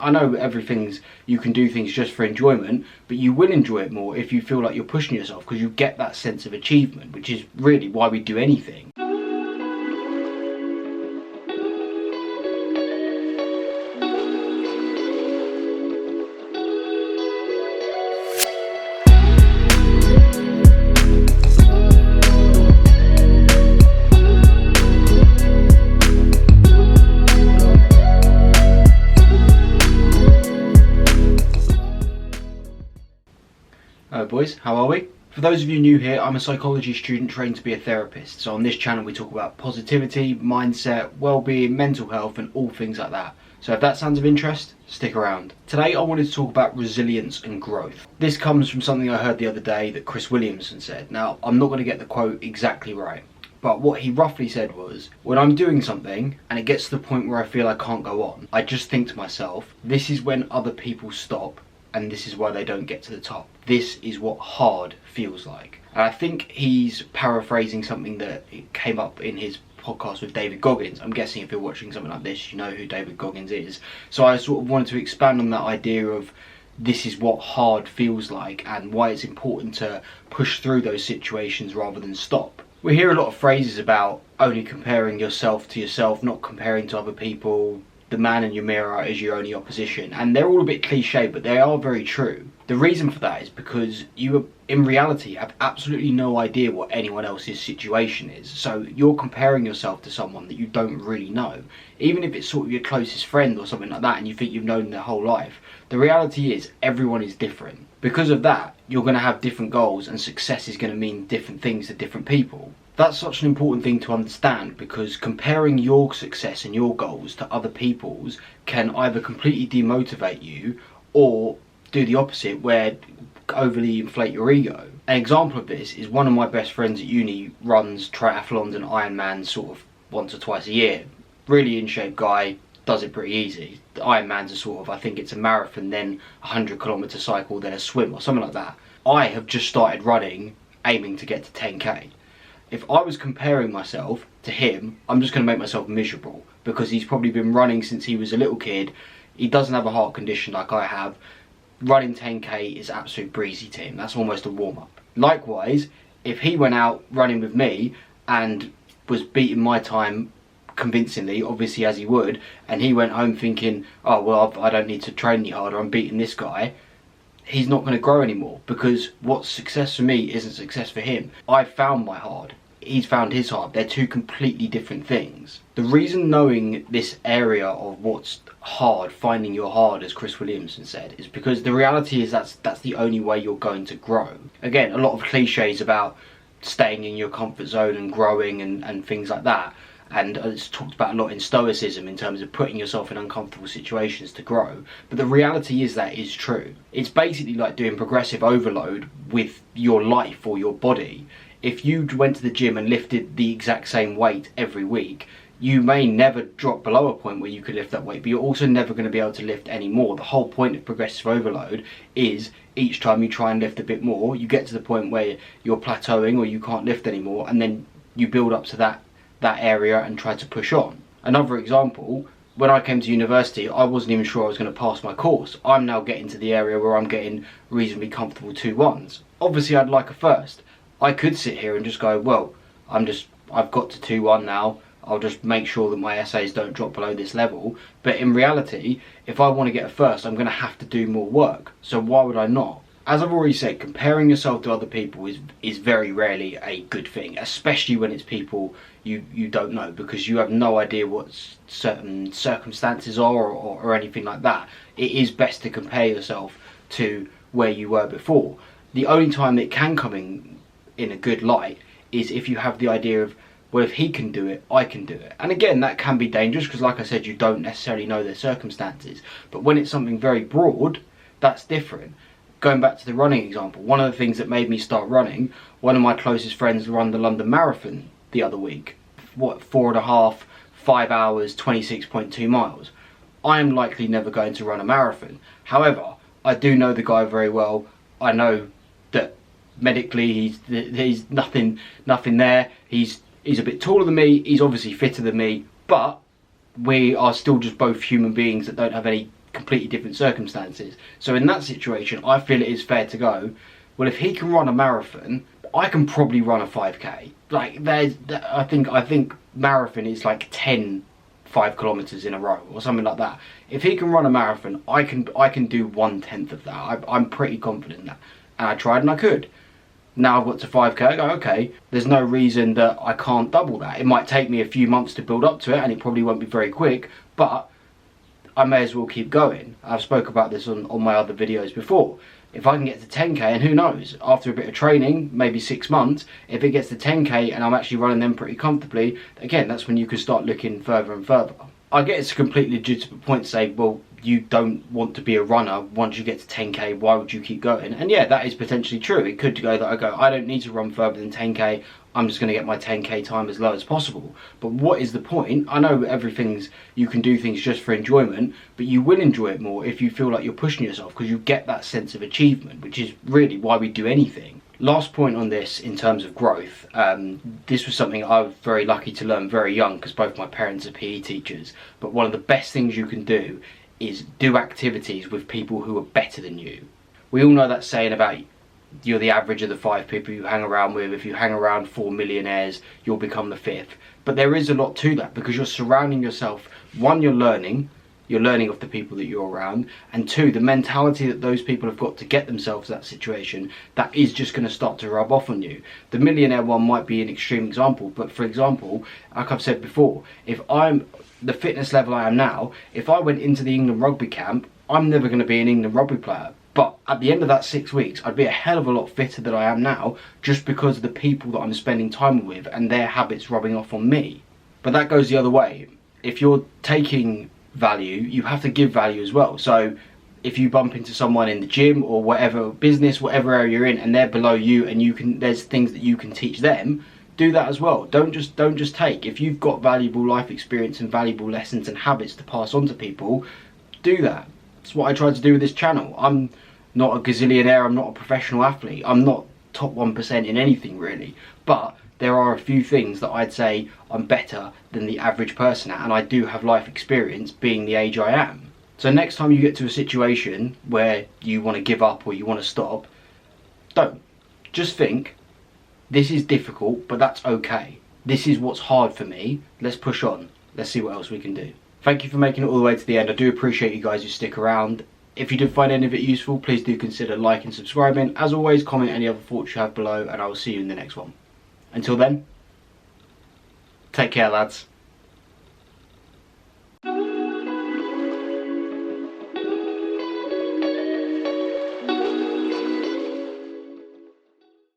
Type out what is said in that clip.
I know you can do things just for enjoyment, but you will enjoy it more if you feel like you're pushing yourself, because you get that sense of achievement, which is really why we do anything. Hello boys, how are we? For those of you new here, I'm a psychology student trained to be a therapist. So on this channel we talk about positivity, mindset, well-being, mental health and all things like that. So if that sounds of interest, stick around. Today I wanted to talk about resilience and growth. This comes from something I heard the other day that Chris Williamson said. Now, I'm not going to get the quote exactly right, but what he roughly said was, when I'm doing something and it gets to the point where I feel I can't go on, I just think to myself, this is when other people stop, and this is why they don't get to the top. This is what hard feels like. And I think he's paraphrasing something that came up in his podcast with David Goggins. I'm guessing if you're watching something like this, you know who David Goggins is. So I sort of wanted to expand on that idea of this is what hard feels like and why it's important to push through those situations rather than stop. We hear a lot of phrases about only comparing yourself to yourself, not comparing to other people. The man in your mirror is your only opposition, and they're all a bit cliche, but they are very true. The reason for that is because you, in reality, have absolutely no idea what anyone else's situation is. So you're comparing yourself to someone that you don't really know. Even if it's sort of your closest friend or something like that and you think you've known their whole life, the reality is everyone is different. Because of that, you're going to have different goals, and success is going to mean different things to different people. That's such an important thing to understand, because comparing your success and your goals to other people's can either completely demotivate you or do the opposite, where overly inflate your ego. An example of this is one of my best friends at uni runs triathlons and Ironmans sort of once or twice a year. Really in shape guy, does it pretty easy. The Ironmans are sort of, I think it's a marathon, then a 100-kilometer cycle, then a swim or something like that. I have just started running, aiming to get to 10k. If I was comparing myself to him, I'm just going to make myself miserable, because he's probably been running since he was a little kid. He doesn't have a heart condition like I have. Running 10k is absolute breezy to him. That's almost a warm-up. Likewise, if he went out running with me and was beating my time convincingly, obviously as he would, and he went home thinking, oh well, I don't need to train any harder, I'm beating this guy, he's not going to grow anymore, because what's success for me isn't success for him. I've found my hard, he's found his hard. They're two completely different things. The reason knowing this area of what's hard, finding your hard, as Chris Williamson said, is because the reality is that's the only way you're going to grow. Again, a lot of cliches about staying in your comfort zone and growing and things like that. And it's talked about a lot in Stoicism in terms of putting yourself in uncomfortable situations to grow. But the reality is that is true. It's basically like doing progressive overload with your life or your body. If you went to the gym and lifted the exact same weight every week, you may never drop below a point where you could lift that weight, but you're also never going to be able to lift any more. The whole point of progressive overload is each time you try and lift a bit more, you get to the point where you're plateauing or you can't lift anymore, and then you build up to that area and try to push on. Another example, when I came to university, I wasn't even sure I was going to pass my course. I'm now getting to the area where I'm getting reasonably comfortable 2-1s. Obviously I'd like a first. I could sit here and just go, well, I've got to 2-1 now, I'll just make sure that my essays don't drop below this level. But in reality, if I want to get a first, I'm going to have to do more work. So why would I not? As I've already said, comparing yourself to other people is very rarely a good thing, especially when it's people you don't know, because you have no idea what certain circumstances are or anything like that. It is best to compare yourself to where you were before. The only time it can come in a good light is if you have the idea of, well, if he can do it, I can do it. And again, that can be dangerous, because like I said, you don't necessarily know their circumstances. But when it's something very broad, that's different. Going back to the running example, one of the things that made me start running, one of my closest friends ran the London Marathon the other week. 4.5, 5 hours, 26.2 miles. I am likely never going to run a marathon. However, I do know the guy very well. I know that medically he's nothing there. He's a bit taller than me, he's obviously fitter than me, but we are still just both human beings that don't have any completely different circumstances. So in that situation, I feel it is fair to go, well, if he can run a marathon, I can probably run a 5k. Like I think marathon is like 10 5 kilometers in a row or something like that. If he can run a marathon, I can do 1/10 of that. I'm pretty confident in that. And I tried and I could. Now I've got to 5k, I go, okay, there's no reason that I can't double that. It might take me a few months to build up to it, and it probably won't be very quick, but I may as well keep going. I've spoke about this on my other videos before. If I can get to 10k, and who knows, after a bit of training, maybe 6 months, if it gets to 10k and I'm actually running them pretty comfortably, again, that's when you can start looking further and further. I get it's a completely legitimate point to say, well, you don't want to be a runner once you get to 10k, why would you keep going? And yeah, that is potentially true. It could go that I don't need to run further than 10k, I'm just going to get my 10k time as low as possible. But what is the point? I know you can do things just for enjoyment, but you will enjoy it more if you feel like you're pushing yourself, because you get that sense of achievement, which is really why we do anything. Last point on this in terms of growth, this was something I was very lucky to learn very young, because both my parents are PE teachers, but one of the best things you can do is do activities with people who are better than you. We all know that saying about you're the average of the 5 people you hang around with. If you hang around 4 millionaires, you'll become the 5th. But there is a lot to that, because you're surrounding yourself, one, you're learning off the people that you're around, and two, the mentality that those people have got to get themselves to that situation, that is just going to start to rub off on you. The millionaire one might be an extreme example, but for example, like I've said before, if I'm the fitness level I am now, if I went into the England rugby camp, I'm never going to be an England rugby player. But at the end of that 6 weeks, I'd be a hell of a lot fitter than I am now, just because of the people that I'm spending time with and their habits rubbing off on me. But that goes the other way. If you're taking value, you have to give value as well. So if you bump into someone in the gym or whatever business, whatever area you're in, and they're below you, and there's things that you can teach them, do that as well. Don't just take. If you've got valuable life experience and valuable lessons and habits to pass on to people, do that. That's what I tried to do with this channel. I'm not a gazillionaire, I'm not a professional athlete, I'm not top 1% in anything really, but there are a few things that I'd say I'm better than the average person at, and I do have life experience being the age I am. So next time you get to a situation where you want to give up or you want to stop, don't. Just think, this is difficult, but that's okay. This is what's hard for me. Let's push on. Let's see what else we can do. Thank you for making it all the way to the end. I do appreciate you guys who stick around. If you did find any of it useful, please do consider liking and subscribing. As always, comment any other thoughts you have below, and I will see you in the next one. Until then, take care, lads.